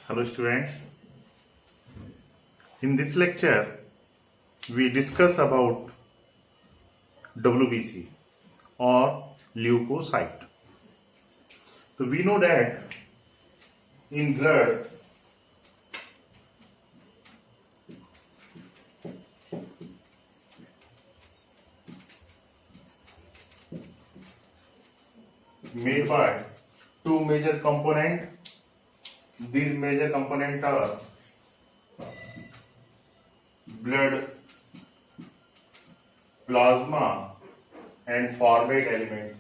Hello students, in this lecture we discuss about WBC or leukocyte. So we know that in blood made by two major components. These major components are blood plasma and formate element.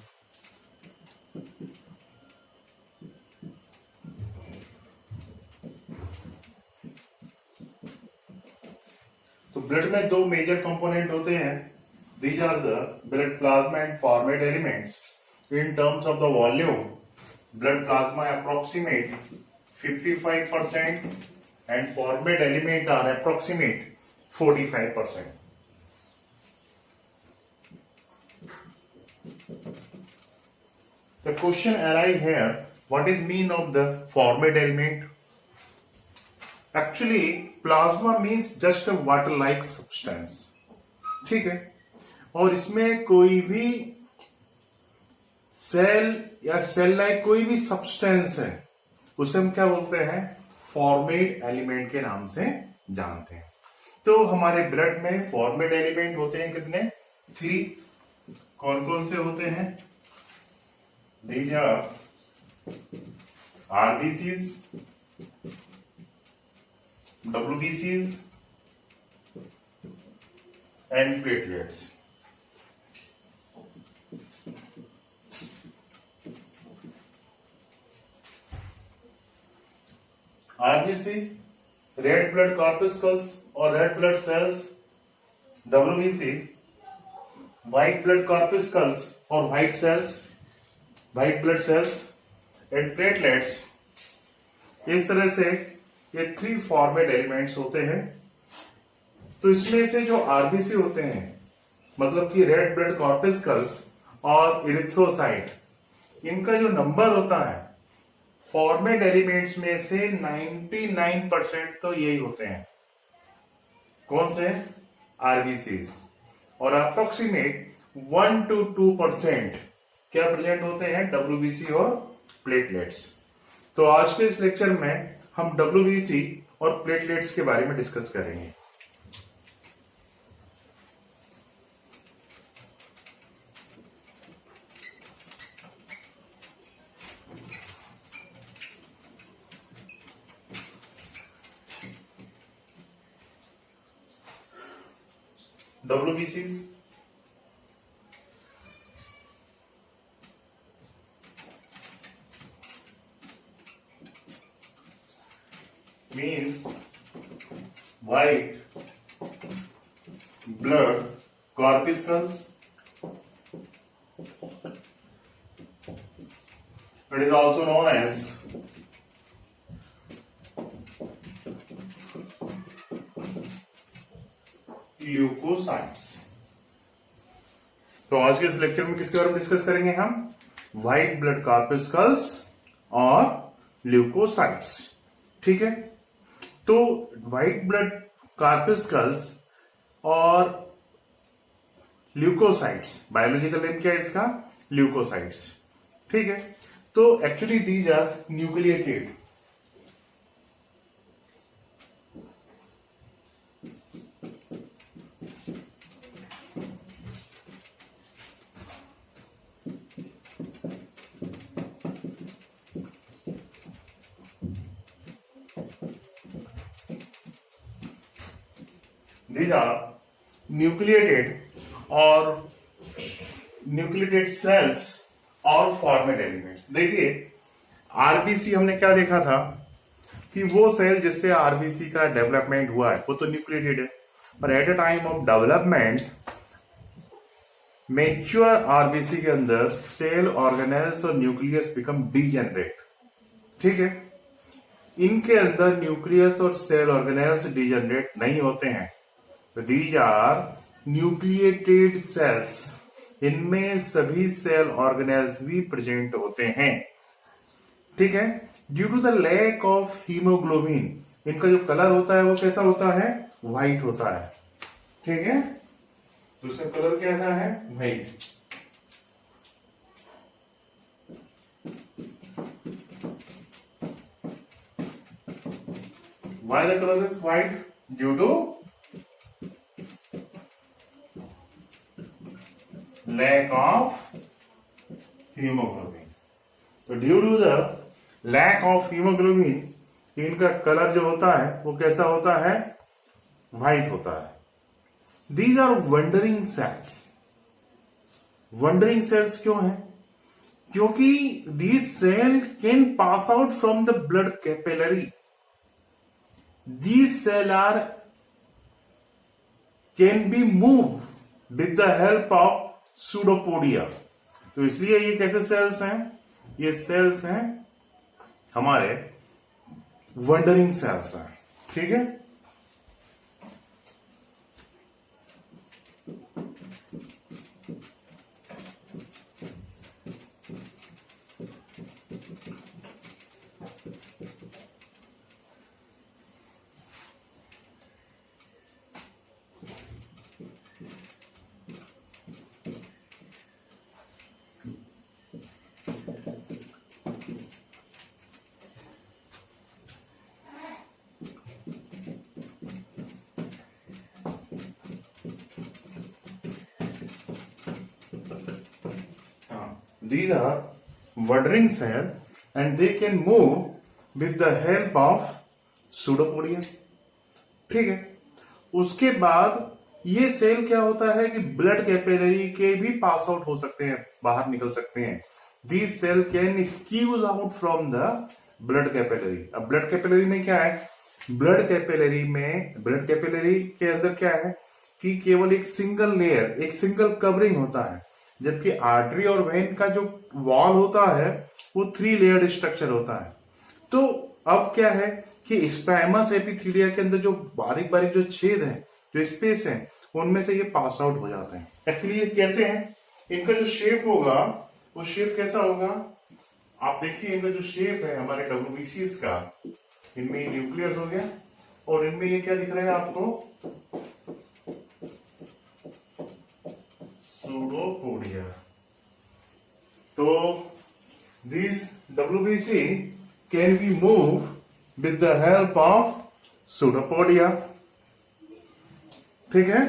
तो blood में दो major component होते हैं. These are the blood plasma and formate elements. In terms of the volume, blood plasma approximate 55% and formate element are approximate 45%. The question arises here, what is mean of the formate element? Actually, plasma means just a water-like substance. ठीक है, और इसमें कोई भी cell या cell like कोई भी substance है उसे हम क्या बोलते हैं? फॉर्मेट एलिमेंट के नाम से जानते हैं. तो हमारे ब्लड में फॉर्मेट एलिमेंट होते हैं कितने? 3. कौन कौन से होते हैं? These are RBCs, WBCs and platelets. RBC, red blood corpuscles or red blood cells. WBC, white blood corpuscles or white cells, white blood cells and platelets. इस तरह से ये 3 फॉर्मेट एलिमेंट्स होते हैं. तो इसमें से जो आरबीसी होते हैं मतलब कि रेड ब्लड कॉर्पस्कल्स और इरिथ्रोसाइट, इनका जो नंबर होता है फॉर्मेट एलिमेंट्स में से 99% तो यही होते हैं. कौन से? आरबीसीज. और अप्रोक्सीमेट 1 to 2% क्या प्रेजेंट होते हैं? डब्ल्यूबीसी और प्लेटलेट्स. तो आज के इस लेक्चर में हम डब्ल्यूबीसी और प्लेटलेट्स के बारे में डिस्कस करेंगे. WBCs means white blood corpuscles. It is also known as leukocytes. तो आज के इस लेक्चर में किसके बारे में डिस्कस करेंगे हम? व्हाइट ब्लड कॉर्पस्कल्स और ल्यूकोसाइट्स. ठीक है, तो व्हाइट ब्लड कॉर्पस्कल्स और ल्यूकोसाइट्स, बायोलॉजिकल नेम क्या है इसका? ल्यूकोसाइट्स. ठीक है, तो actually these are nucleated. These are nucleated or nucleated cells और फॉर्मेट एलिमेंट्स. देखिए आरबीसी हमने क्या देखा था कि वो सेल जिससे आरबीसी का डेवलपमेंट हुआ है वो तो न्यूक्लिएटेड है, और at a time of development mature RBC के अंदर सेल ऑर्गेनेल्स और न्यूक्लियस बिकम डीजेनरेट. ठीक है, इनके अंदर न्यूक्लियस और सेल ऑर्गेनेल्स डीजेनरेट नहीं होते हैं. These are nucleated cells. इनमें सभी सेल ऑर्गेनेल्स भी प्रेजेंट होते हैं. ठीक है, due to the lack of haemoglobin, इनका जो कलर होता है वो कैसा होता है, व्हाइट होता है। ठीक है, तो इसका कलर कैसा है, white. Why the color is white? Due to lack of hemoglobin. तो due to the lack of haemoglobin इनका कलर जो होता है वो कैसा होता है, व्हाइट होता है। These are wandering cells. Wandering cells क्यों है, क्योंकि these cell can pass out from the blood capillary. These cells are can be moved with the help of pseudopodia। तो इसलिए ये कैसे सेल्स हैं, ये सेल्स हैं हमारे वंडरिंग सेल्स हैं। ठीक है, these are wandering cells and they can move with the help of pseudopodia। ठीक है, उसके बाद ये सेल क्या होता है कि ब्लड कैपिलरी के भी पास आउट हो सकते हैं, बाहर निकल सकते हैं। This cell can squeeze out from the blood capillary. अब ब्लड कैपिलरी में क्या है, ब्लड कैपिलरी के अंदर क्या है कि केवल एक सिंगल लेयर, एक सिंगल कवरिंग होता है, जबकि आर्टरी और वेन का जो वॉल होता है वो 3 लेयर्ड स्ट्रक्चर होता है। तो अब क्या है कि स्क्वैमस एपिथेलिया के अंदर जो बारीक बारीक जो छेद है, जो स्पेस है, उनमें से ये पास आउट हो जाते हैं। एक्चुअली ये कैसे हैं, इनका जो शेप होगा वो शेप कैसा होगा, आप देखिए इनका जो शेप है हमारे WBCs का, इनमें ये न्यूक्लियस हो गया और इनमें ये क्या दिख रहा है आपको, सूडोपोडिया। तो this WBC can be move with the help of pseudopodia. ठीक है,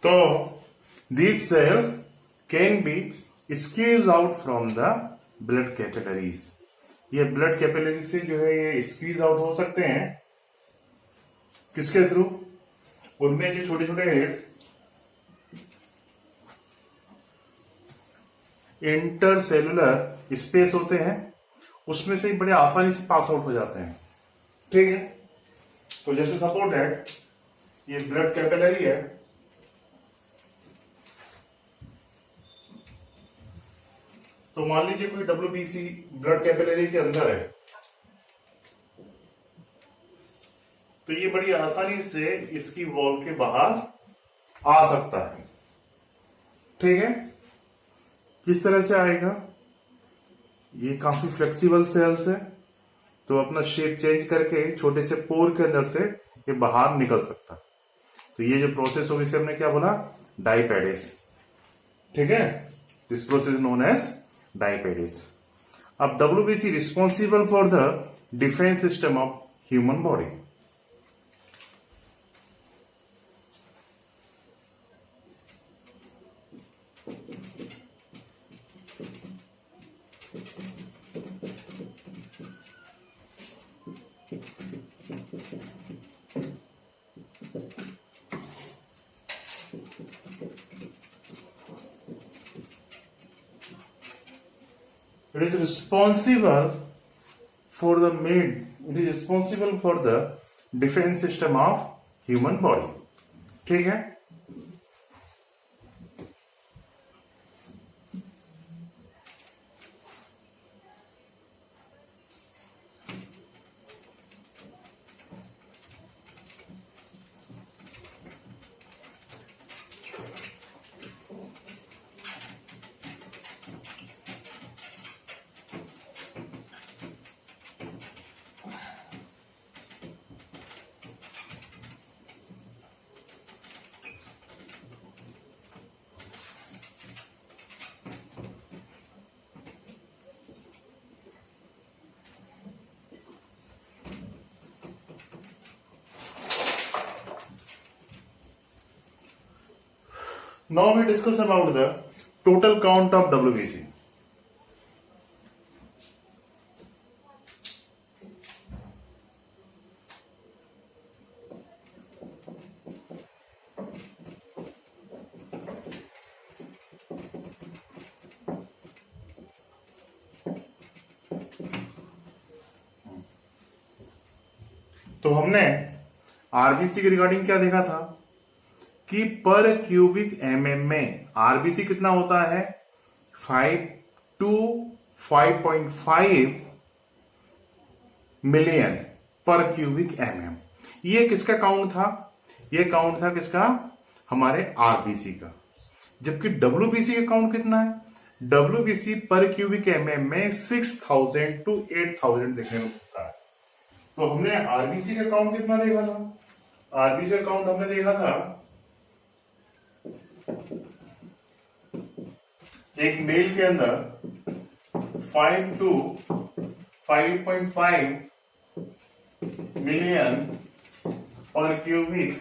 तो this cell can be squeeze out from the blood capillaries. ये ब्लड कैपिलरी से जो है ये स्क्वीज आउट हो सकते हैं, किसके थ्रू, उनमें जो छोटे छोटे इंटरसेलुलर स्पेस होते हैं, उसमें से बड़े आसानी से पास आउट हो जाते हैं। ठीक है, तो जैसे सपोज दैट ये ब्लड कैपिलरी है, तो मान लीजिए कोई WBC ब्लड कैपिलरी के अंदर है, तो ये बड़ी आसानी से इसकी वॉल के बाहर आ सकता है। ठीक है, किस तरह से आएगा, ये काफी फ्लेक्सिबल सेल्स है, तो अपना शेप चेंज करके छोटे से पोर के अंदर से ये बाहर निकल सकता है। तो ये जो प्रोसेस होगी इसे हमने क्या बोला, डाइपेडिस। ठीक है, दिस प्रोसेस नोन एज डाइपेडिस। अब WBC responsible for the defence system of human body. It is responsible for the main. It is responsible for the defense system of human body. ठीक है. Now we discuss about the total count of WBC. तो हमने RBC के regarding क्या देखा था कि पर क्यूबिक एमएम में आरबीसी कितना होता है 5 to 5.5 मिलियन पर क्यूबिक एमएम। ये किसका काउंट था? ये काउंट था किसका? हमारे आरबीसी का। जबकि डब्ल्यूबीसी का काउंट कितना है? डब्ल्यूबीसी पर क्यूबिक एमएम में 6000 to 8000 देखने को मिलता है। तो हमने आरबीसी का काउंट कितना देखा था? आरबीसी का काउंट हमने देखा था एक मेल के अंदर 5 to 5.5 मिलियन पर क्यूबिक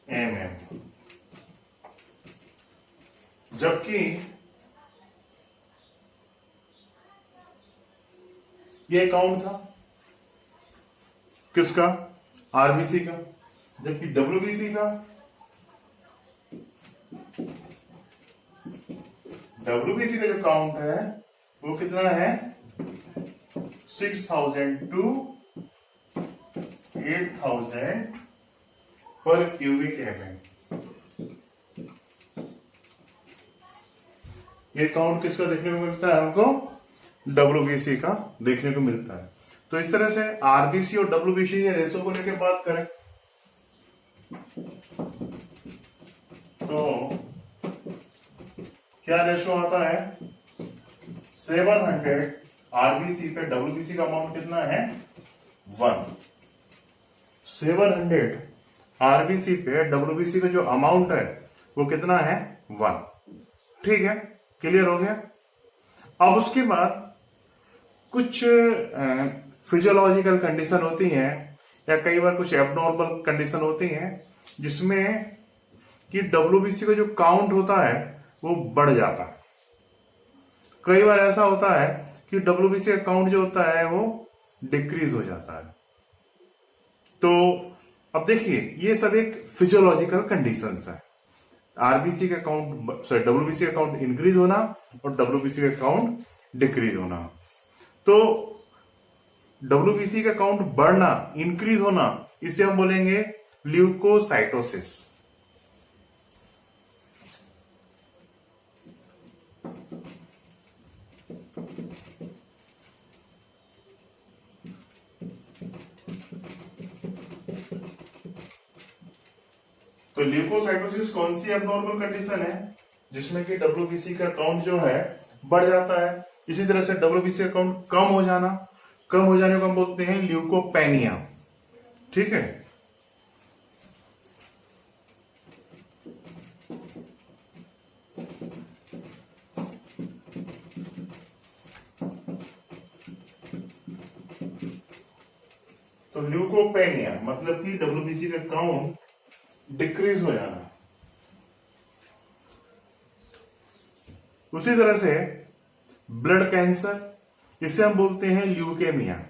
एमएम, जबकि ये काउंट था किसका? आरबीसी का। जबकि डब्ल्यूबीसी का, डब्ल्यूबीसी का जो काउंट है वो कितना है? 6000 to 8000 पर क्यूबिक एमएम। ये काउंट किसका देखने को मिलता है? हमको डब्ल्यूबीसी का देखने को मिलता है। तो इस तरह से आरबीसी और डब्ल्यूबीसी के रेशो को लेकर बात करें तो क्या रेशो आता है? 700 आरबीसी पे डब्ल्यूबीसी का अमाउंट कितना है? 1। 700 आरबीसी पे डब्ल्यूबीसी का जो अमाउंट है वो कितना है? 1। ठीक है, क्लियर हो गया। अब उसके बाद कुछ फिजियोलॉजिकल कंडीशन होती हैं या कई बार कुछ एबनॉर्मल कंडीशन होती हैं जिसमें कि डब्ल्यूबीसी का जो काउंट होता है वो बढ़ जाता है। कई बार ऐसा होता है कि डब्ल्यूबीसी का काउंट जो होता है वो डिक्रीज हो जाता है। तो अब देखिए ये सब एक फिजियोलॉजिकल कंडीशंस है। आरबीसी का काउंट सॉरी डब्ल्यूबीसी का काउंट इंक्रीज होना और डब्ल्यूबीसी का काउंट डिक्रीज होना। तो डब्ल्यूबीसी का काउंट बढ़ना, इंक्रीज होना, इसे हम बोलेंगे ल्यूकोसाइटोसिस। तो ल्यूकोसाइटोसिस कौन सी एबनॉर्मल कंडीशन है? जिसमें कि डब्ल्यूबीसी का काउंट जो है बढ़ जाता है। इसी तरह से डब्ल्यूबीसी का काउंट कम हो जाना, कम हो जाने को हम बोलते हैं ल्यूकोपेनिया। ठीक है, तो ल्यूकोपेनिया मतलब कि डब्ल्यूबीसी का काउंट डिक्रीज हो जाना। उसी तरह से ब्लड कैंसर इसे हम बोलते हैं ल्यूकेमिया।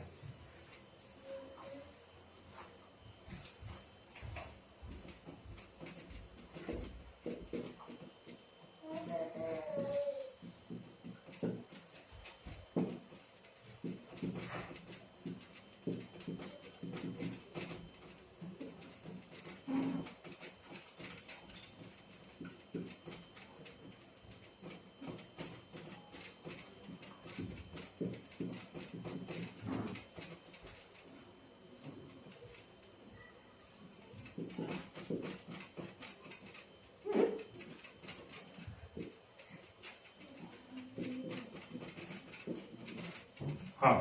हाँ,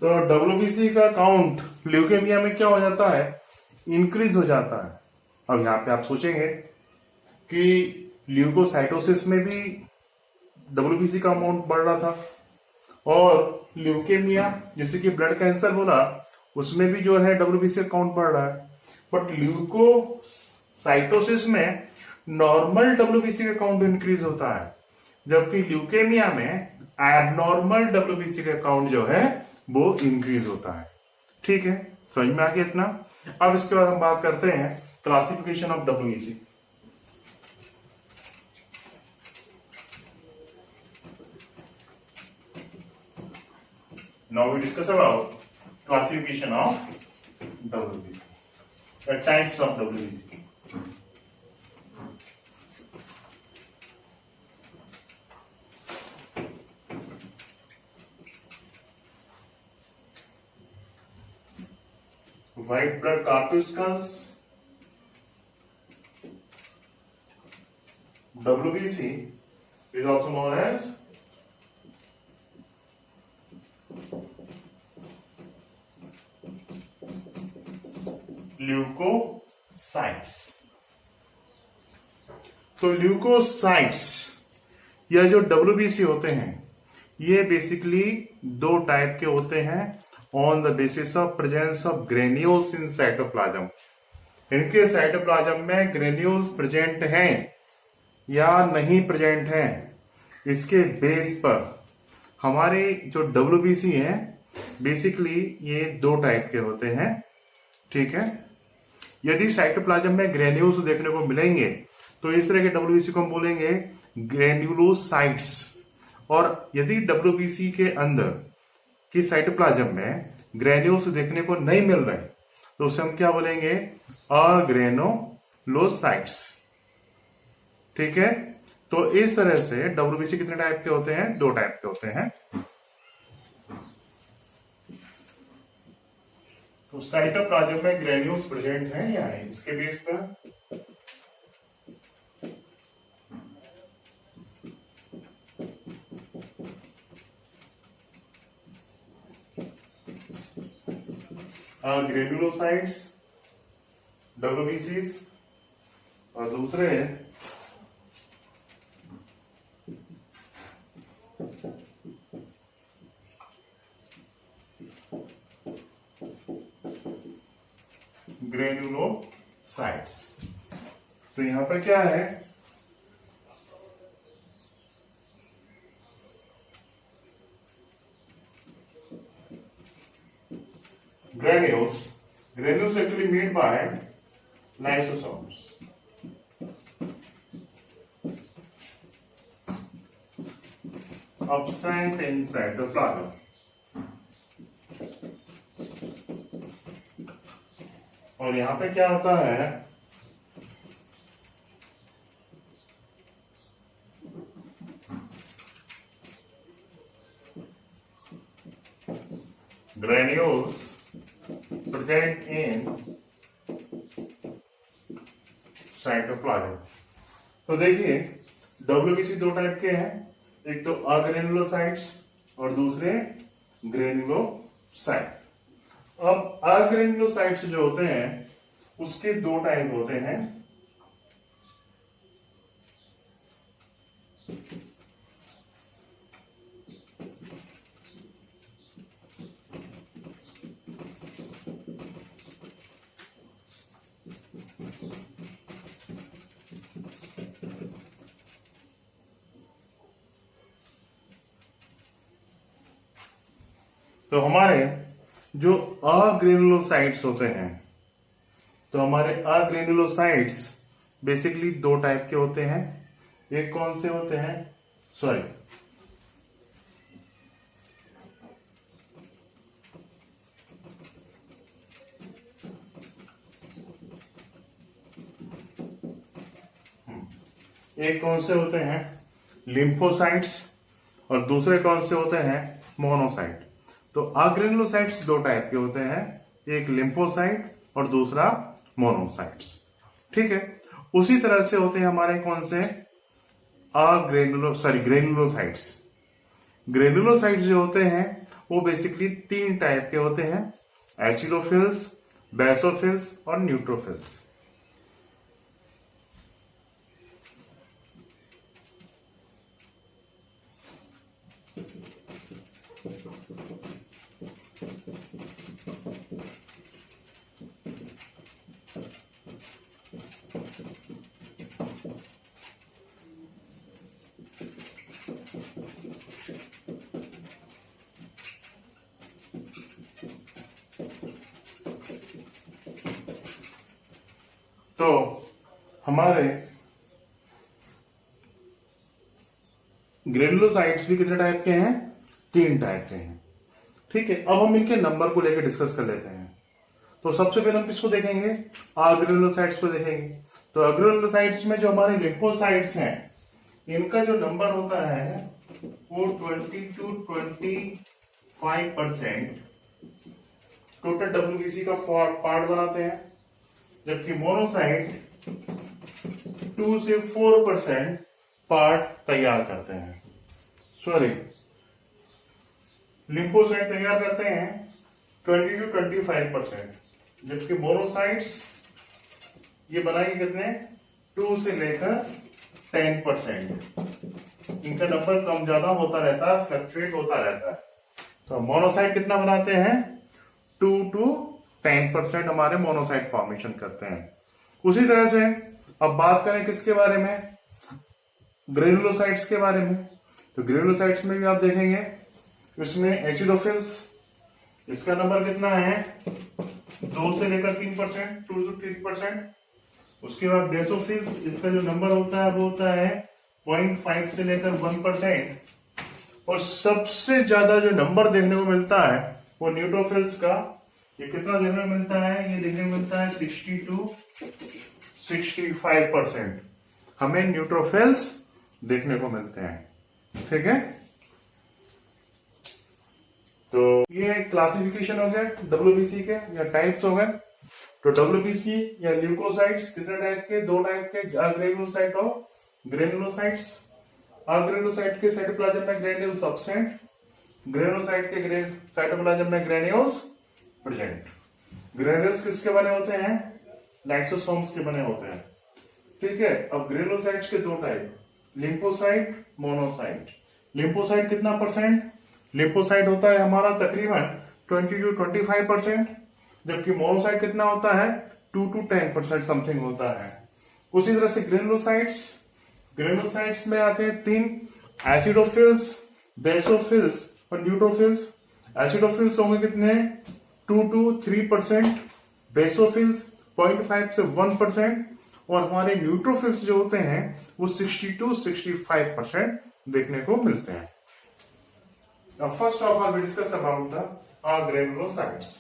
तो डब्ल्यूबीसी का काउंट ल्यूकेमिया में क्या हो जाता है, इंक्रीज हो जाता है। अब यहाँ पे आप सोचेंगे कि ल्यूकोसाइटोसिस में भी डब्ल्यूबीसी का अमाउंट बढ़ रहा था, और ल्यूकेमिया जैसे कि ब्लड कैंसर बोला उसमें भी जो है डब्ल्यूबीसी का काउंट बढ़ रहा है। बट ल्यूकोसाइटोसिस में नॉर्मल डब्ल्यूबीसी का काउंट इंक्रीज होता है, जबकि ल्यूकेमिया में एबनॉर्मल डब्ल्यूबीसी का काउंट जो है वो इंक्रीज होता है। ठीक है, समझ में आ गया इतना। अब इसके बाद हम बात करते हैं classification of WBC. Now we discuss about classification of WBC, the types of WBC. White blood corpuscles, WBC is also known as leukocytes. तो ल्यूकोसाइट्स या जो डब्ल्यूबीसी होते हैं ये बेसिकली दो टाइप के होते हैं on the basis of presence of granules in cytoplasm. इनके साइटोप्लाज्म में ग्रेन्यूल्स प्रेजेंट हैं या नहीं प्रेजेंट हैं, इसके बेस पर हमारे जो डब्ल्यूबीसी हैं बेसिकली ये दो टाइप के होते हैं। ठीक है, यदि साइटोप्लाज्म में ग्रेन्यूल्स देखने को मिलेंगे तो इस तरह के डब्ल्यूबीसी को हम बोलेंगे ग्रेन्युलोसाइट्स, और यदि डब्ल्यूबीसी के अंदर की साइटोप्लाज्म में ग्रेन्यूल्स देखने को नहीं मिल रहे तो उसे हम क्या बोलेंगे, अग्रेनुलोसाइट्स। ठीक है, तो इस तरह से डब्ल्यूबीसी कितने टाइप के होते हैं, दो टाइप के होते हैं। तो साइटोप्लाज्म में ग्रेन्यूल्स प्रेजेंट हैं या नहीं, इसके बेस पर ग्रेन्युलोसाइट्स डब्ल्यूबीसीज, और दूसरे ग्रेन्युलोसाइट्स। तो यहां पर क्या है, granules actually made by lysosomes. Absent in cytoplasm. और यहां पे क्या होता है, granules present in साइटोप्लाज्म। तो देखिए डब्ल्यूबीसी दो टाइप के हैं, एक तो अग्रेनुलोसाइट्स और दूसरे ग्रेनुलोसाइट। अब अग्रेनुलोसाइट्स जो होते हैं उसके दो टाइप होते हैं, तो हमारे जो अग्रेनुलोसाइट्स होते हैं, तो हमारे अग्रेनुलोसाइट्स बेसिकली दो टाइप के होते हैं। एक कौन से होते हैं, सॉरी, एक कौन से होते हैं, लिम्फोसाइट्स, और दूसरे कौन से होते हैं, मोनोसाइट। तो अग्रेनुलोसाइट्स दो टाइप के होते हैं, एक लिम्फोसाइट और दूसरा मोनोसाइट्स। ठीक है, उसी तरह से होते हैं हमारे कौन से, ग्रेनुलोसाइट्स। ग्रेनुलोसाइट्स जो होते हैं वो बेसिकली तीन टाइप के होते हैं, एसिडोफिल्स, बेसोफिल्स और न्यूट्रोफिल्स। तो हमारे ग्रेनुलोसाइट्स भी कितने टाइप के हैं, तीन टाइप के हैं। ठीक है, अब हम इनके नंबर को लेकर डिस्कस कर लेते हैं। तो सबसे पहले हम किसको देखेंगे, अग्रेनुलोसाइट्स को देखेंगे। तो अग्रेनुलोसाइट्स में जो हमारे लिम्फोसाइट्स हैं, इनका जो नंबर होता है वो 20 to 25% टोटल डब्ल्यूबीसी का पार्ट बनाते हैं, जबकि मोनोसाइट 2 से 4% पार्ट तैयार करते हैं। सॉरी, लिम्फोसाइट तैयार करते हैं 20 to 25%, जबकि मोनोसाइट्स ये बनाएंगे कितने, 2 से लेकर 10%। इनका नंबर कम ज्यादा होता रहता है, फ्लक्चुएट होता रहता है। तो मोनोसाइट कितना बनाते हैं, 2 to 10% हमारे मोनोसाइट फॉर्मेशन करते हैं। उसी तरह से अब बात करें किसके बारे में, ग्रेनुलोसाइट्स के बारे में। तो ग्रेनुलोसाइट्स में भी आप देखेंगे, इसमें एसिडोफिल्स, इसका नंबर कितना है, 2 से लेकर 3%, 2 to 3%। उसके बाद बेसोफिल्स, इसका जो नंबर होता है वो होता है 0.5 से लेकर 1%। और सबसे ज्यादा जो नंबर देखने को मिलता है वो न्यूट्रोफिल्स का, ये कितना देखने को मिलता है, ये देखने को मिलता है 60 to 65% हमें न्यूट्रोफिल्स देखने को मिलते हैं। ठीक है, तो ये क्लासिफिकेशन हो गया डब्ल्यूबीसी के या टाइप्स हो गए। तो डब्ल्यूबीसी या ल्यूकोसाइट्स कितने टाइप के, दो टाइप के, अग्रेनुलोसाइट और ग्रेनुलोसाइट्स। अग्रेनुलोसाइट के साइटोप्लाज्म में ग्रेन्यूल्स एब्सेंट, ग्रेनुलोसाइट के साइटोप्लाज्म में ग्रेन्यूल्स प्रेजेंट। ग्रेन्यूल्स किसके बने होते हैं, लाइसोसोम्स के बने होते हैं। ठीक है, अब ग्रेनुलोसाइट्स के दो टाइप, लिम्फोसाइट, मोनोसाइट। लिम्फोसाइट कितना परसेंट, लिम्फोसाइट होता है हमारा तकरीबन 20 to 25%, जबकि मोनोसाइट कितना होता है, 2 to 10% समथिंग होता है। उसी तरह से ग्रेनुलोसाइट्स, ग्रेनुलोसाइट्स में आते हैं तीन, एसिडोफिल्स, बेसोफिल्स और न्यूट्रोफिल्स। एसिडोफिल्स होंगे कितने, 2 to 3%, बेसोफिल्स 0.5 से 1%, और हमारे न्यूट्रोफिल्स जो होते हैं वो 60 to 65% देखने को मिलते हैं। Now, first of all, we discuss about the granulocytes.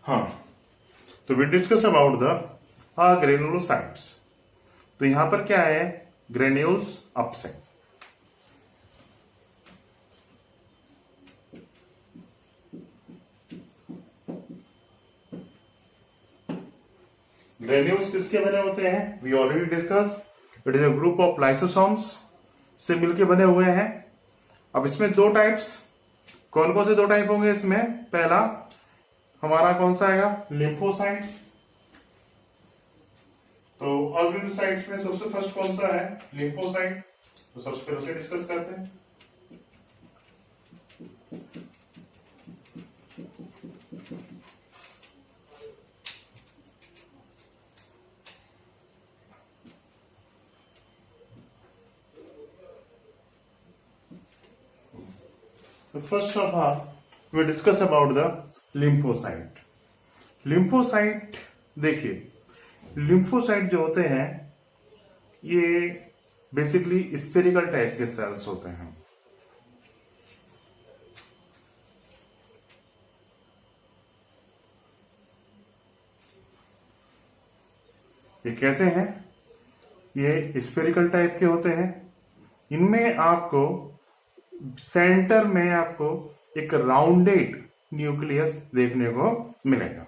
हाँ, तो we discuss about the granulocytes. तो यहां पर क्या है, ग्रेन्यूल्स अपसेंट। ग्रेन्यूल्स किसके बने होते हैं, we already discuss, it is a group of lysosomes से मिलके बने हुए हैं। अब इसमें दो टाइप्स, कौन कौन से दो टाइप होंगे इसमें? पहला हमारा कौन सा आएगा? लिम्फोसाइट्स। तो ऑर्गेनोसाइट्स में सबसे फर्स्ट कौन सा है? लिम्फोसाइट। तो सबसे पहले उसे डिस्कस करते हैं। So first of all, we discuss about the lymphocyte. lymphocyte देखिए, lymphocyte जो होते हैं ये बेसिकली स्पेरिकल टाइप के सेल्स होते हैं। ये कैसे हैं? ये स्पेरिकल टाइप के होते हैं। इनमें आपको सेंटर में आपको एक राउंडेड न्यूक्लियस देखने को मिलेगा।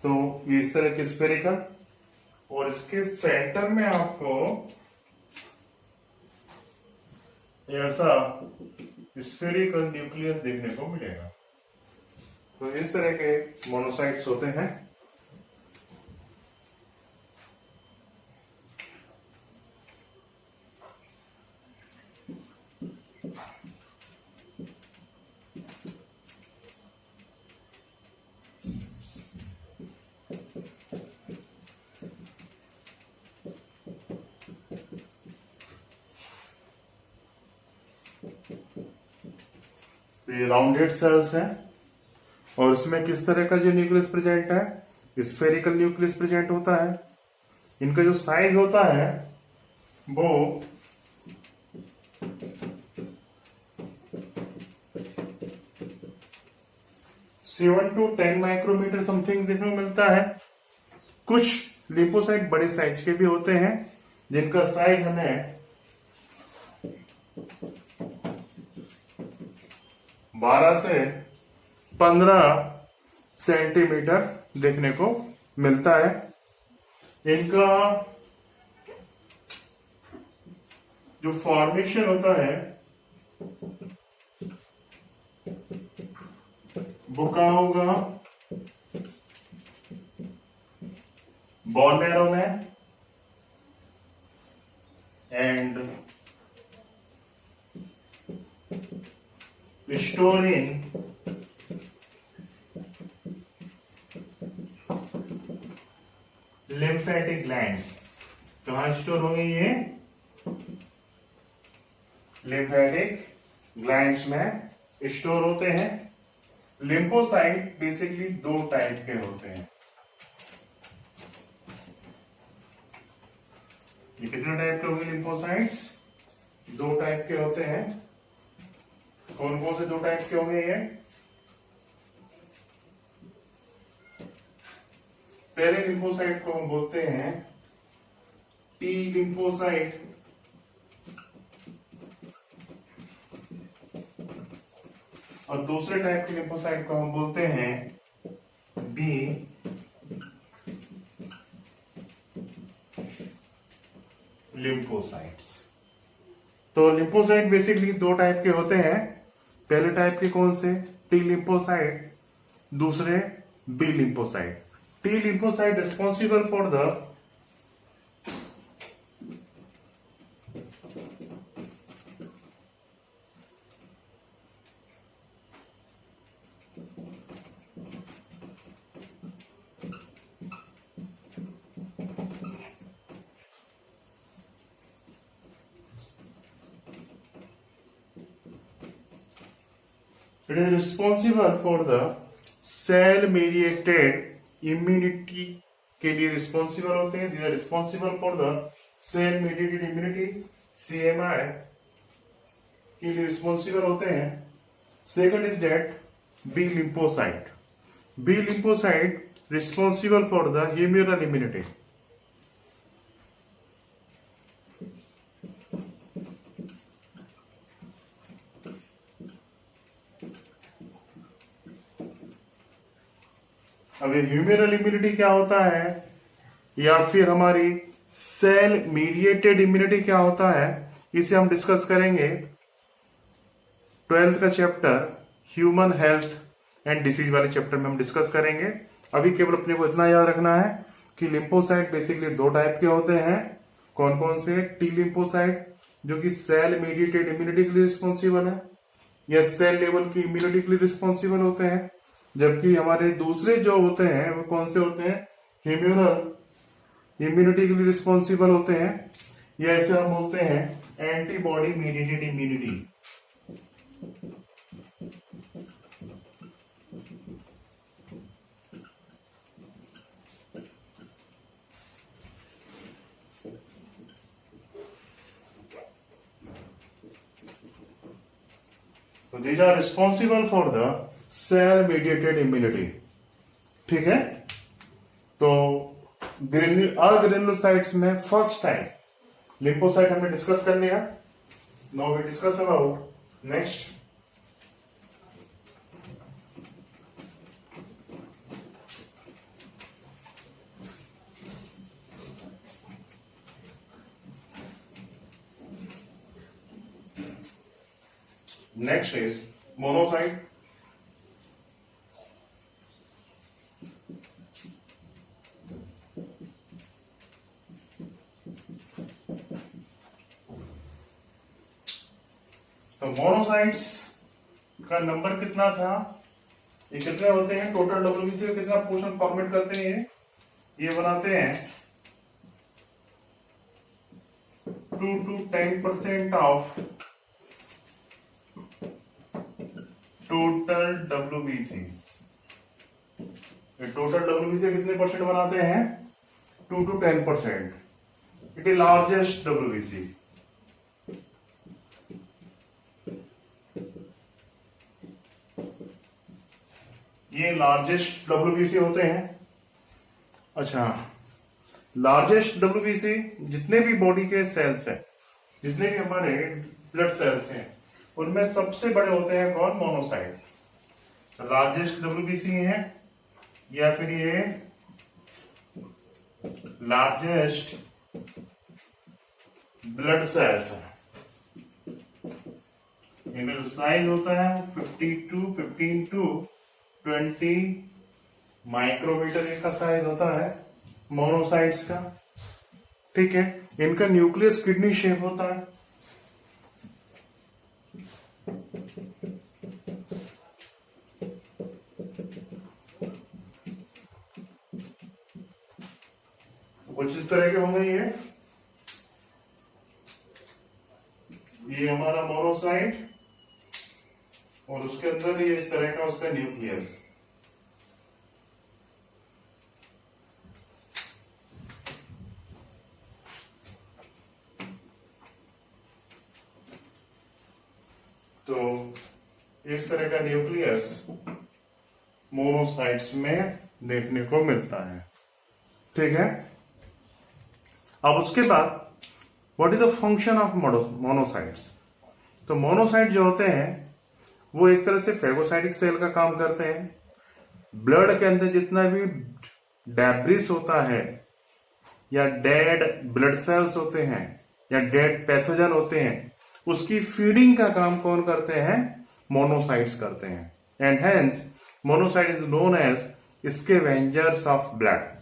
तो ये इस तरह के स्फेरिकल, और इसके सेंटर में आपको ऐसा स्फेरिकल न्यूक्लियस देखने को मिलेगा। तो इस तरह के मोनोसाइट्स होते हैं। ये राउंडेड सेल्स हैं, और इसमें किस तरह का जो न्यूक्लियस प्रेजेंट है? स्फेरिकल न्यूक्लियस प्रेजेंट होता है। इनका जो साइज होता है वो 7 to 10 माइक्रोमीटर समथिंग देखने को मिलता है। कुछ लिम्फोसाइट बड़े साइज के भी होते हैं जिनका साइज हमें 12 से 15 सेंटीमीटर देखने को मिलता है। इनका जो फॉर्मेशन होता है वो कहाँ होगा? बोन मैरो में and store in lymphatic glands. कहाँ स्टोर होंगे ये? लिम्फेटिक ग्लैंड्स में स्टोर होते हैं। लिम्फोसाइट बेसिकली दो टाइप के होते हैं। ये कितने टाइप के होंगे लिम्फोसाइट्स? दो टाइप के होते हैं। कौन कौन से दो टाइप के होंगे ये? पहले लिम्फोसाइट को हम बोलते हैं टी लिम्फोसाइट, और दूसरे टाइप के लिम्फोसाइट को हम बोलते हैं बी लिम्फोसाइट्स। तो लिम्फोसाइट बेसिकली दो टाइप के होते हैं। पहले टाइप के कौन से? टी लिम्फोसाइट, दूसरे B lymphocyte. T lymphocyte responsible for the It is responsible for the cell mediated immunity के लिए रिस्पॉन्सिबल होते हैं। They are responsible for the cell mediated immunity CMI के लिए रिस्पॉन्सिबल होते हैं। Second is that B lymphocyte. B lymphocyte responsible for the humoral immunity. अब ये ह्यूमरल इम्यूनिटी क्या होता है, या फिर हमारी सेल मीडिएटेड इम्यूनिटी क्या होता है, इसे हम डिस्कस करेंगे 12th का chapter human health and disease वाले चैप्टर में हम डिस्कस करेंगे। अभी केवल अपने को इतना याद रखना है कि लिम्फोसाइट बेसिकली दो टाइप के होते हैं। कौन कौन से? टी लिम्फोसाइट जो कि सेल मीडिएटेड इम्यूनिटी के लिए रिस्पॉन्सिबल है या सेल लेवल की इम्यूनिटी के लिए रिस्पॉन्सिबल होते हैं, जबकि हमारे दूसरे जो होते हैं वो कौन से होते हैं? ह्यूमरल इम्यूनिटी के लिए रिस्पॉन्सिबल होते हैं, या ऐसे हम बोलते हैं एंटीबॉडी मीडिएटेड इम्यूनिटी। तो these are responsible for the cell mediated immunity. ठीक है, तो अग्रेनुलोसाइट्स में फर्स्ट टाइप लिम्फोसाइट हमने डिस्कस कर लिया। Now we discuss about next is monocyte। तो मोनोसाइट्स का नंबर कितना था? ये कितने होते हैं टोटल? डब्ल्यूबीसी का कितना पोर्शन फॉर्मेट करते हैं? ये बनाते हैं 2 to 10% of total WBC. Total WBC कितने परसेंट बनाते हैं? 2 to 10%। It is largest WBC. ये लार्जेस्ट डब्ल्यूबीसी होते हैं। अच्छा, लार्जेस्ट डब्ल्यूबीसी जितने भी बॉडी के सेल्स हैं, जितने भी हमारे ब्लड सेल्स हैं, उनमें सबसे बड़े होते हैं कौन? मोनोसाइट। लार्जेस्ट डब्ल्यूबीसी है, या फिर ये लार्जेस्ट ब्लड सेल्स है। इनका जो साइज होता है 15 to 20 माइक्रोमीटर इनका साइज होता है मोनोसाइट्स का। ठीक है, इनका न्यूक्लियस किडनी शेप होता है। कुछ इस तरह के होंगे। ये हमारा मोनोसाइट, और उसके अंदर ये इस तरह का उसका न्यूक्लियस। तो इस तरह का न्यूक्लियस मोनोसाइट्स में देखने को मिलता है। ठीक है, अब उसके बाद what is the function of monocytes? तो मोनोसाइट जो होते हैं वो एक तरह से फेगोसाइटिक सेल का काम करते हैं। ब्लड के अंदर जितना भी डेब्रिस होता है, या डेड ब्लड सेल्स होते हैं, या डेड पैथोजन होते हैं, उसकी फीडिंग का काम कौन करते हैं? मोनोसाइट्स करते हैं। And hence monocyte is known as scavengers of blood.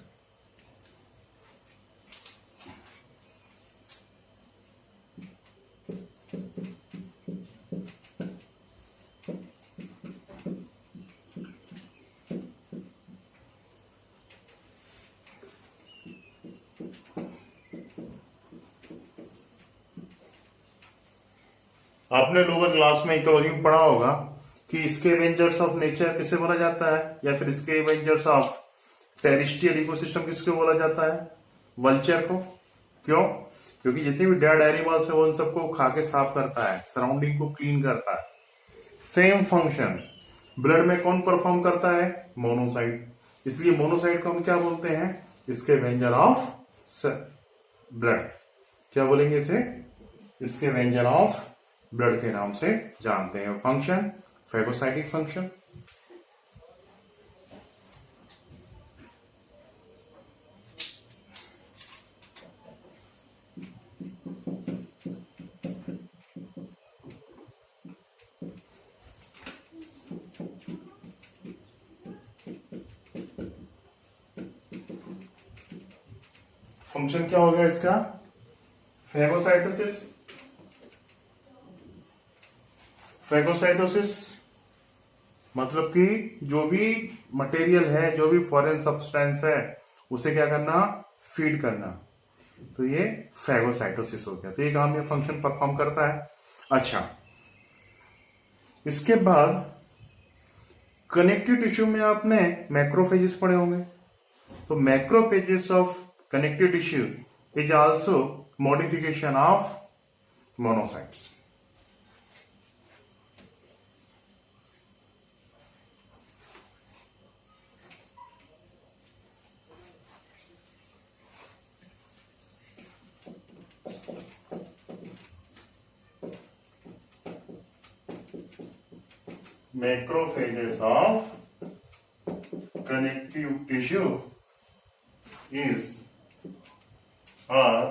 आपने लोअर क्लास में इकोलॉजी में पढ़ा होगा कि स्कैवेंजर्स ऑफ नेचर किसे बोला जाता है, या फिर स्कैवेंजर्स ऑफ टेरेस्ट्रियल इकोसिस्टम किसको बोला जाता है? वल्चर को। क्यों? क्योंकि जितने भी डेड एनिमल्स है वो उन सबको खा के साफ करता है, सराउंडिंग को क्लीन करता है। सेम फंक्शन ब्लड में कौन परफॉर्म करता है? मोनोसाइट। इसलिए मोनोसाइट को हम क्या बोलते हैं? Scavenger of blood. क्या बोलेंगे इसे? स्कैवेंजर ऑफ ब्लड के नाम से जानते हैं। Function phagocytic function. फंक्शन क्या होगा इसका? फेगोसाइटोसिस। फेगोसाइटोसिस मतलब कि जो भी मटेरियल है, जो भी फॉरेन सब्सटेंस है, उसे क्या करना? फीड करना। तो ये फेगोसाइटोसिस हो गया। तो ये काम, ये फंक्शन परफॉर्म करता है। अच्छा, इसके बाद कनेक्टिव टिश्यू में आपने मैक्रोफेजेस पढ़े होंगे। तो macrophages of connective tissue is also modification of monocytes. Macrophages of connective tissue are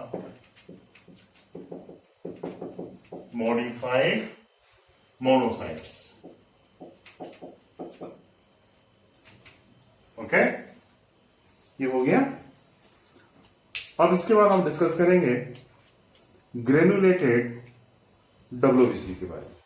modified monocytes. Okay, ये हो गया। अब इसके बाद हम डिस्कस करेंगे ग्रेनुलेटेड डब्ल्यूबीसी के बारे में।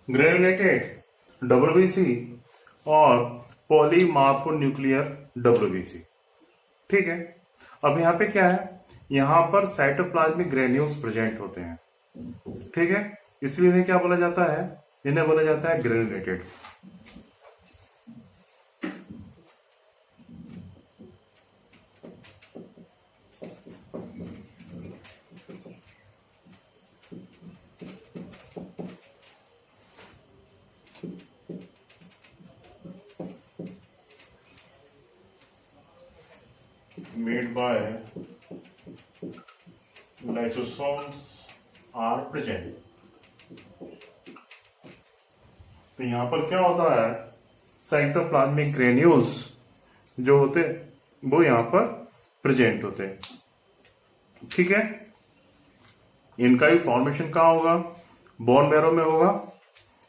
ग्रेनुलेटेड डब्ल्यूबीसी और पॉलीमार्फोन्यूक्लियर डब्ल्यूबीसी। ठीक है, अब यहां पे क्या है? यहां पर साइटोप्लाज्मिक ग्रेन्यूल्स प्रेजेंट होते हैं। ठीक है, इसलिए इन्हें क्या बोला जाता है? इन्हें बोला जाता है granulated. made by lysosomes are present। तो यहां पर क्या होता है? साइटोप्लाज्मिक ग्रेन्यूल्स जो होते वो यहां पर प्रेजेंट होते हैं। ठीक है, इनका भी फॉर्मेशन कहां होगा? बोन मैरो में होगा।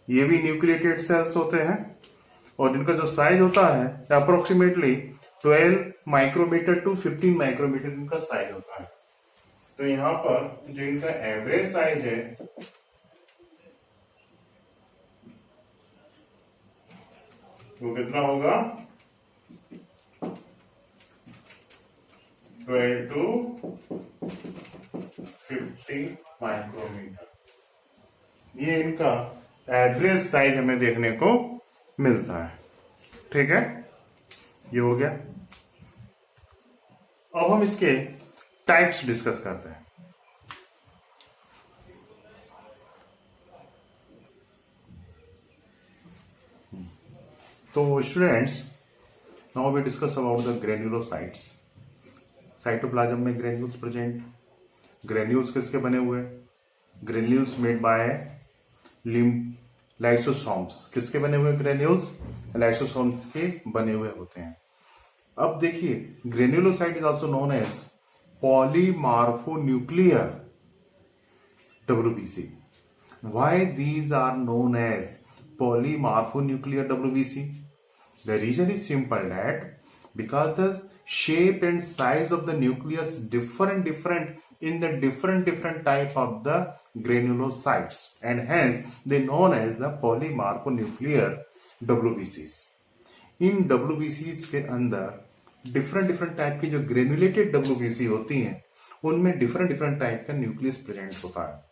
ये भी न्यूक्लिएटेड सेल्स होते हैं और इनका जो साइज होता है अप्रोक्सीमेटली 12 माइक्रोमीटर टू 15 माइक्रोमीटर इनका साइज होता है। तो यहां पर जो इनका एवरेज साइज है वो कितना होगा? 12 टू 50 माइक्रोमीटर। ये इनका एवरेज साइज हमें देखने को मिलता है। ठीक है, ये हो गया। अब हम इसके टाइप्स डिस्कस करते हैं। तो students, now we discuss about the granulocytes. Cytoplasm में ग्रेन्यूल्स प्रेजेंट। ग्रेन्यूल्स किसके बने हुए? Granules made by lysosomes. किसके बने हुए ग्रेन्यूल्स? लाइसोसोम्स के बने हुए होते हैं। अब देखिए, granulocyte is also known as polymorphonuclear WBC. Why these are known as polymarphonuclear WBC? The reason is simple, that because the shape and size of the nucleus different in the different type of the granulocytes, and hence they known as the polymarphonuclear WBCs। In WBCs के अंदर different different type की जो granulated WBC होती हैं उनमें different different type का nucleus present होता है,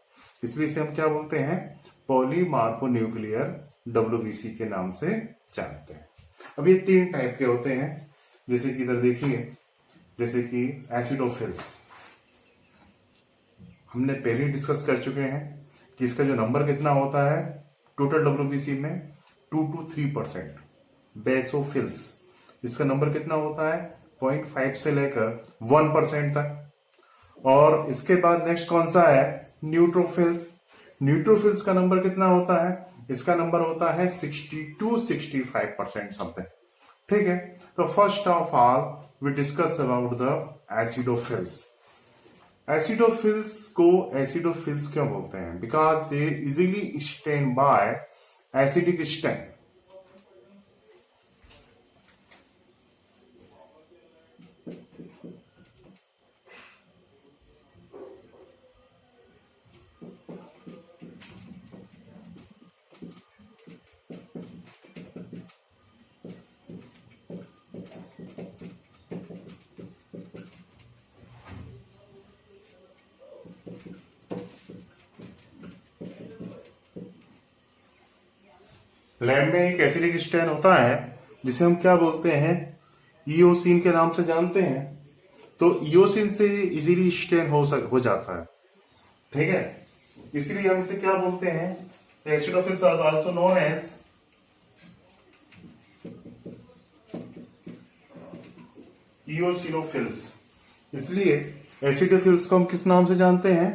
इसलिए इसे हम क्या बोलते हैं, पॉलीमार्फोन्यूक्लियर WBC के नाम से जानते हैं। अब ये 3 टाइप के होते हैं, जैसे कि इधर देखिए, जैसे कि एसिडोफिल्स हमने पहले ही डिस्कस कर चुके हैं कि इसका जो नंबर कितना होता है टोटल WBC में 2 to 3%। बेसोफिल्स इसका नंबर कितना होता है 0.5 से लेकर 1% तक। और इसके बाद नेक्स्ट कौन सा है, न्यूट्रोफिल्स। न्यूट्रोफिल्स का नंबर कितना होता है, इसका नंबर होता है 60 to 65% समथिंग। ठीक है, तो first of all we discuss about the acidophils. Acidophils को एसिडोफिल्स क्यों बोलते हैं, because they easily stain by acidic stain. Lab में एक एसिडिक स्टेन होता है जिसे हम क्या बोलते हैं, ईओसिन के नाम से जानते हैं। तो ईओसिन से इजीली स्टेन हो जाता है। ठीक है, इसलिए हम इसे क्या बोलते हैं, acidophils are also known as eosinophils. इसलिए एसिडोफिल्स को हम किस नाम से जानते हैं,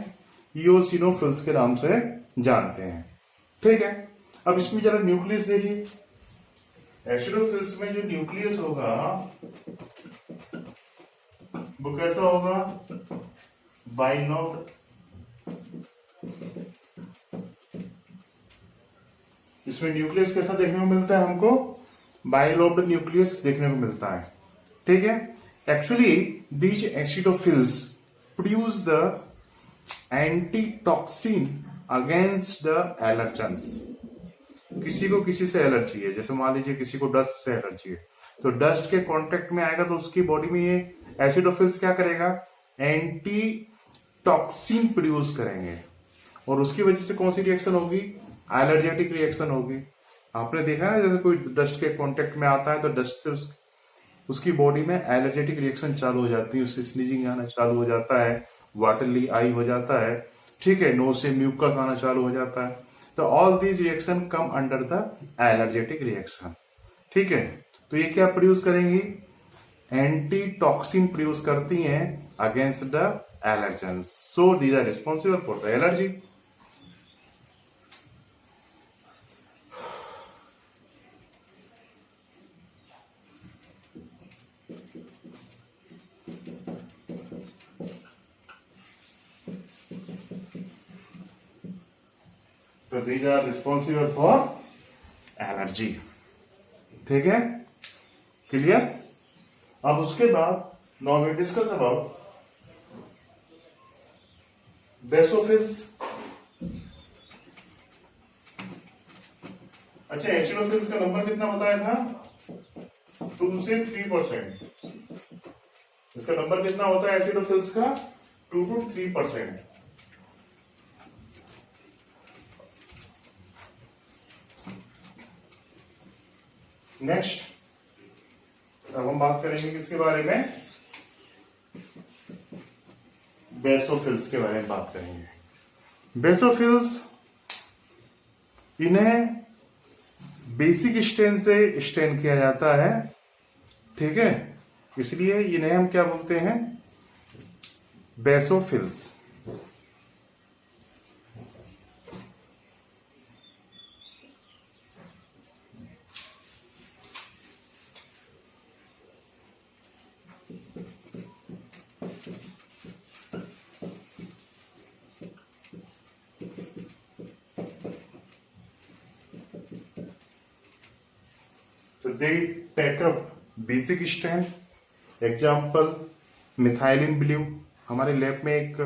ईओसिनोफिल्स के नाम से जानते हैं। ठीक है, अब इसमें जरा न्यूक्लियस देखिए। एसिडोफिल्स में जो न्यूक्लियस होगा वो कैसा होगा, बाइलोब्ड। इसमें न्यूक्लियस कैसा देखने को मिलता है हमको, बाइलोब्ड न्यूक्लियस देखने को मिलता है। ठीक है, actually these acidophils produce the antitoxin against the allergens. किसी को किसी से एलर्जी है, जैसे मान लीजिए किसी को डस्ट से एलर्जी है, तो डस्ट के कांटेक्ट में आएगा तो उसकी बॉडी में ये एसिडोफिल्स क्या करेगा, एंटी टॉक्सिन प्रोड्यूस करेंगे और उसकी वजह से कौन सी रिएक्शन होगी, एलर्जेटिक रिएक्शन होगी। आपने देखा ना, जैसे कोई डस्ट के कांटेक्ट में आता है तो डस्ट से उसकी बॉडी में एलर्जेटिक रिएक्शन चालू हो जाती है, उससे स्नीजिंग आना चालू हो जाता है, वाटरली आई हो जाता है। ठीक है, नोज से म्यूकस आना चालू हो जाता है। तो all these reaction come under the allergic reaction. ठीक है, तो ये क्या प्रोड्यूस करेंगी, एंटी टॉक्सिन प्रोड्यूस करती हैं against the allergens, so these are responsible for the allergy. तो these are responsible for allergy. ठीक है, क्लियर। अब उसके बाद now we discuss about basophils. अच्छा, एसिडोफिल्स का नंबर कितना बताया था, 2 से 3%। इसका नंबर कितना होता है एसिडोफिल्स का, 2 to 3%। नेक्स्ट अब हम बात करेंगे किसके बारे में, बेसोफिल्स के बारे में बात करेंगे। बेसोफिल्स, इन्हें बेसिक स्टेन से स्टेन किया जाता है। ठीक है, इसलिए इन्हें हम क्या बोलते हैं, basophils. So they take up basic strand. Example methylene blue. हमारे लैब में एक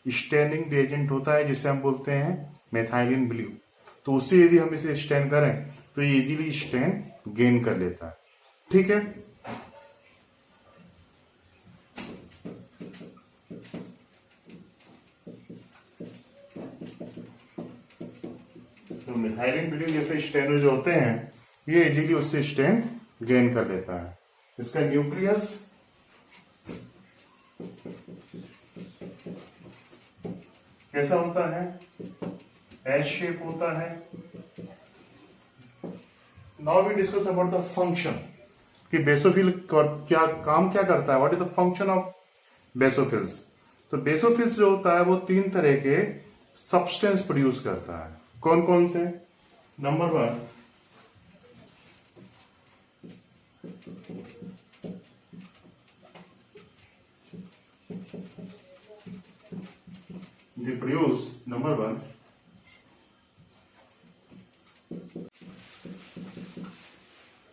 स्टेनिंग रिएजेंट होता है जिसे हम बोलते हैं मिथाइलिन ब्लू। तो तो उससे यदि हम इसे स्टैंड करें तो ये इजीली स्टैंड गेन कर लेता है। ठीक है, तो मिथाइलिन ब्यूटीन जैसे स्टैंड जो होते हैं ये इजीली उससे स्टैंड गेन कर लेता है। इसका न्यूक्लियस कैसा होता है? एस शेप होता है। Now we discuss about the function कि बेसोफिल क्या काम क्या करता है, what is the function of basophils. तो बेसोफिल्स जो होता है वो 3 तरह के सब्सटेंस प्रोड्यूस करता है। कौन कौन से? Number 1 they produce number 1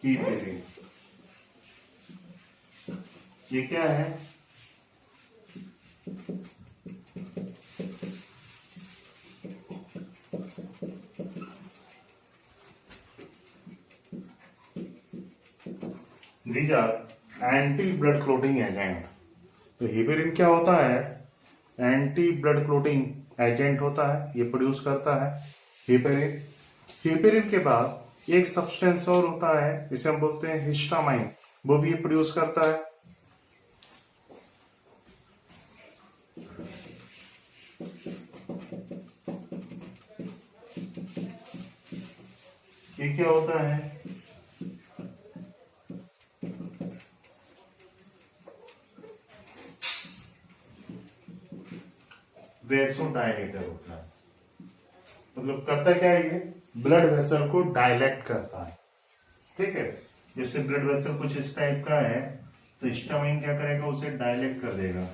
कीपेरिन। ये क्या है? These are anti blood clotting agent. तो हिपेरिन क्या होता है? एंटी ब्लड क्लोटिंग एजेंट होता है, ये प्रोड्यूस करता है हिपेरिन। हिपेरिन के बाद एक सब्सटेंस और होता है जिसे हम बोलते हैं हिस्टामाइन, वो भी ये प्रोड्यूस करता है। ये क्या होता है? वेसोडायलेटर होता है। मतलब करता क्या है ये? ब्लड वेसल को डायलेक्ट करता है। ठीक है, जैसे ब्लड वेसल कुछ इस टाइप का है तो हिस्टामाइन क्या करेगा? उसे डायलेक्ट कर देगा।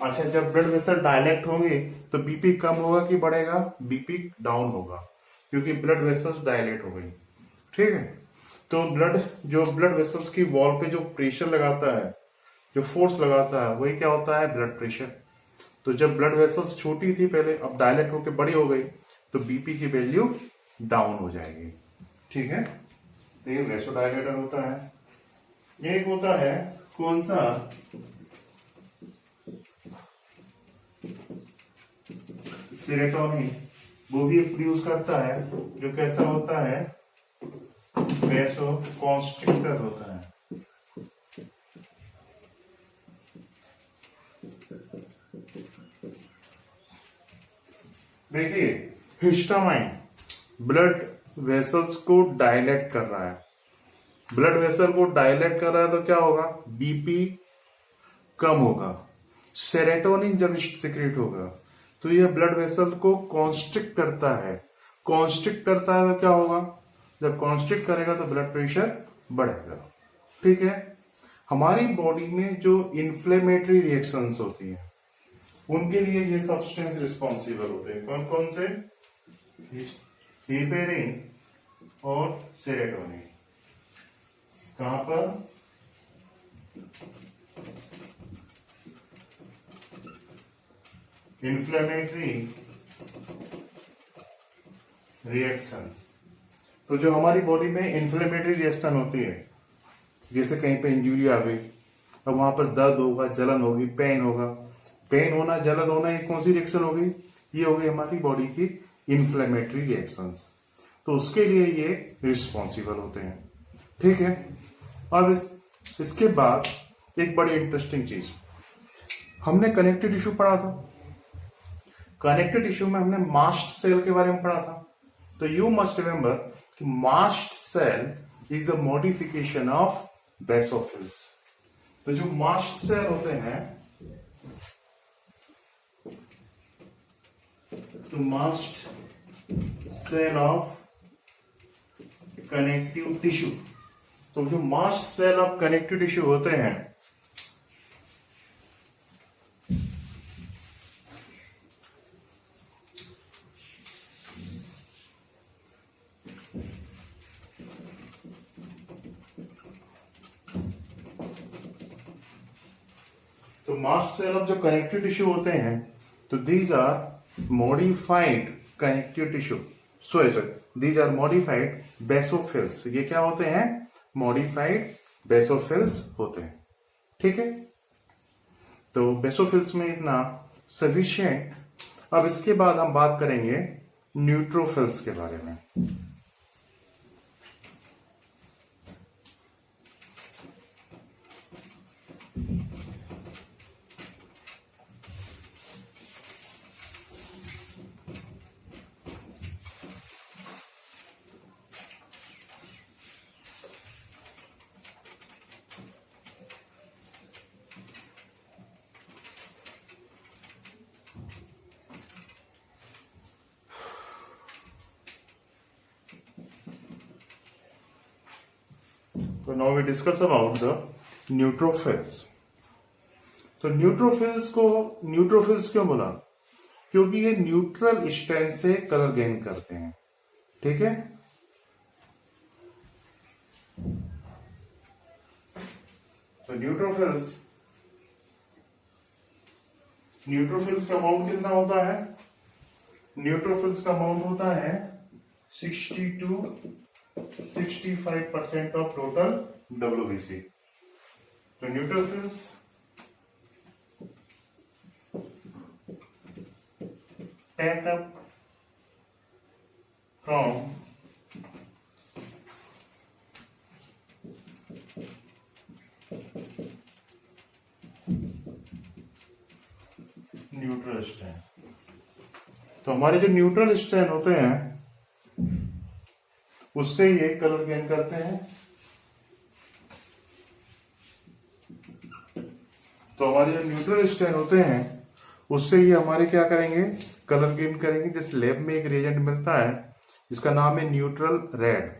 अच्छा, जब ब्लड वेसल डायलेक्ट होंगे तो बीपी कम होगा कि बढ़ेगा? बीपी डाउन होगा, क्योंकि ब्लड वेसल्स डायलेट हो गई। ठीक है, तो ब्लड वेसल्स की वॉल पे जो प्रेशर लगाता है, जो फोर्स लगाता है, वही क्या होता है? Blood pressure. तो जब ब्लड वेसल्स छोटी थी पहले, अब डायलेक्ट होकर बड़ी हो गई, तो बीपी की वैल्यू डाउन हो जाएगी। ठीक है, तो ये वेसोडायलेटर होता है। एक होता है कौन सा? सेरोटोनिन, वो भी प्रोड्यूस करता है, जो कैसा होता है? वेसोकॉन्स्ट्रिक्टर होता है। देखिए, हिस्टामाइन ब्लड वेसल्स को डायलेक्ट कर रहा है। ब्लड वेसल को डायलेक्ट कर रहा है तो क्या होगा? बीपी कम होगा। सेरोटोनिन जब सिक्रेट होगा तो यह ब्लड वेसल को कॉन्स्ट्रिक्ट करता है। कॉन्स्ट्रिक्ट करता है तो क्या होगा? जब कॉन्स्ट्रिक्ट करेगा तो ब्लड प्रेशर बढ़ेगा। ठीक है, हमारी बॉडी में जो इन्फ्लेमेटरी रिएक्शंस होती हैं उनके लिए ये सब्सटेंस रिस्पॉन्सिबल होते हैं। कौन कौन से? हिपेरिन और सेरोटोनिन। कहां पर? Inflammatory reactions. तो जो हमारी बॉडी में इन्फ्लेमेटरी रिएक्शन होती है, जैसे कहीं पे इंजरी आ गई, अब वहां पर दर्द होगा, जलन होगी, पेन होगा। पेन होना, जलन होना, ये कौन सी रिएक्शन हो गई? ये हो गई हमारी बॉडी की इन्फ्लेमेटरी रिएक्शंस। तो उसके लिए ये रिस्पॉन्सिबल होते हैं। ठीक है, अब इसके बाद एक बड़ी इंटरेस्टिंग चीज, हमने कनेक्टिव टिश्यू पढ़ा था। कनेक्टिव टिश्यू में हमने मास्ट सेल के बारे में पढ़ा था। तो यू मस्ट रिमेंबर कि mast cell is the modification of basophils. तो जो मास्ट सेल होते हैं, तो mast cell of connective tissue, तो जो mast cell of connective tissue होते हैं, तो मास्ट सेल ऑफ जो कनेक्टिव टिश्यू होते हैं, तो these are modified connective tissue. Sorry these are modified basophils. ये क्या होते हैं? मॉडिफाइड बेसोफिल्स होते हैं। ठीक है, तो बेसोफिल्स में इतना सफिशिएंट। अब इसके बाद हम बात करेंगे न्यूट्रोफिल्स के बारे में। So now we discuss about the neutrophils. तो न्यूट्रोफिल्स क्यों बोला? क्योंकि ये न्यूट्रल स्टेन से कलर गेन करते हैं। ठीक है, तो न्यूट्रोफिल्स का अमाउंट कितना होता है? न्यूट्रोफिल्स का अमाउंट होता है 60 to 65% ऑफ टोटल WBC। तो neutrophils take up from neutral strain. तो हमारे जो न्यूट्रल स्ट्रेन होते हैं उससे ये कलर गेन करते हैं। तो हमारे जो न्यूट्रल स्ट्रेन होते हैं उससे ये हमारे क्या करेंगे? कलर गेन करेंगे। जैसे लैब में एक रिएजेंट मिलता है जिसका नाम है न्यूट्रल रेड।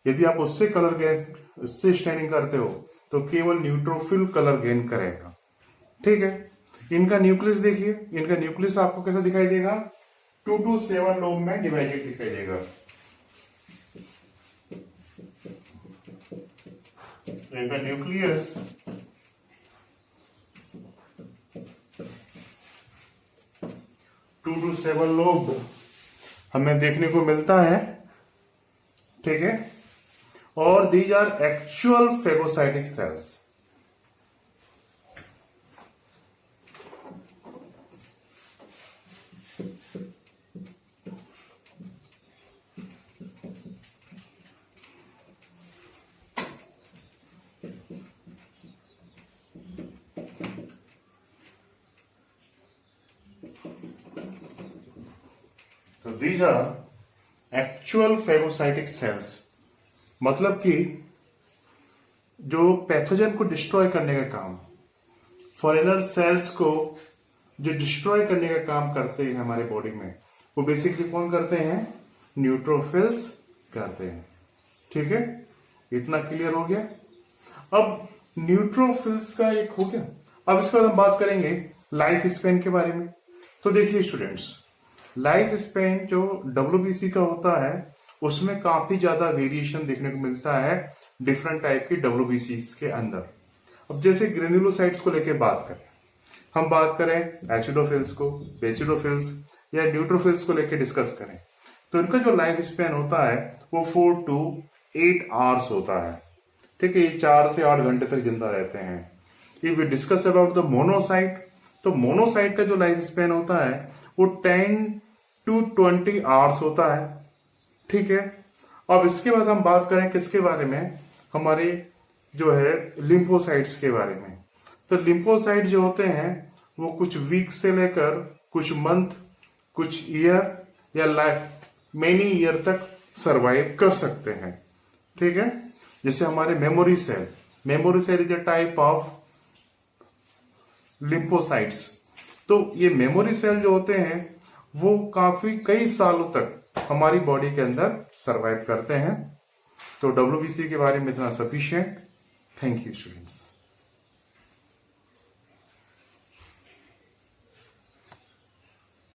यदि आप उससे कलर गेन, उससे स्टैनिंग करते हो तो केवल न्यूट्रोफिल कलर गेन करेगा। ठीक है, इनका न्यूक्लियस देखिए। इनका न्यूक्लियस आपको कैसा दिखाई देगा? 2 to 7 लोब में डिवाइडेड दिखाई देगा। तो इनका न्यूक्लियस टू टू 7 लोब हमें देखने को मिलता है। ठीक है, और these are actual phagocytic cells. तो these are actual phagocytic cells, मतलब कि जो पैथोजन को डिस्ट्रॉय करने का काम, फॉरेनर सेल्स को जो डिस्ट्रॉय करने का काम करते हैं हमारे बॉडी में, वो बेसिकली कौन करते हैं? न्यूट्रोफिल्स करते हैं। ठीक है, इतना क्लियर हो गया। अब न्यूट्रोफिल्स का एक हो गया। अब इसके बाद हम बात करेंगे लाइफ स्पेन के बारे में। तो देखिए स्टूडेंट्स, लाइफ स्पेन जो WBC का होता है उसमें काफी ज्यादा वेरिएशन देखने को मिलता है डिफरेंट टाइप की WBC के अंदर। अब जैसे ग्रेन्युलोसाइट्स को लेकर बात करें, हम बात करें एसिडोफिल्स को, बेसिडोफिल्स या न्यूट्रोफिल्स को लेकर डिस्कस करें, तो इनका जो लाइफ स्पेन होता है वो 4 to 8 आवर्स होता है। ठीक है, ये 4 से 8 घंटे तक जिंदा रहते हैं। If we discuss about the monocyte, तो मोनोसाइट का जो लाइफ स्पेन होता है वो 10 to 20 आवर्स होता है। ठीक है, अब इसके बाद हम बात करें किसके बारे में? हमारे जो है लिम्फोसाइट्स के बारे में। तो लिम्फोसाइट जो होते हैं वो कुछ वीक से लेकर कुछ मंथ, कुछ ईयर या मेनी ईयर तक सरवाइव कर सकते हैं। ठीक है, जैसे हमारे memory cell is a type of lymphocytes. तो ये मेमोरी सेल जो होते हैं वो काफी कई सालों तक हमारी बॉडी के अंदर सरवाइव करते हैं। तो WBC के बारे में इतना सफिशिएंट। Thank you students.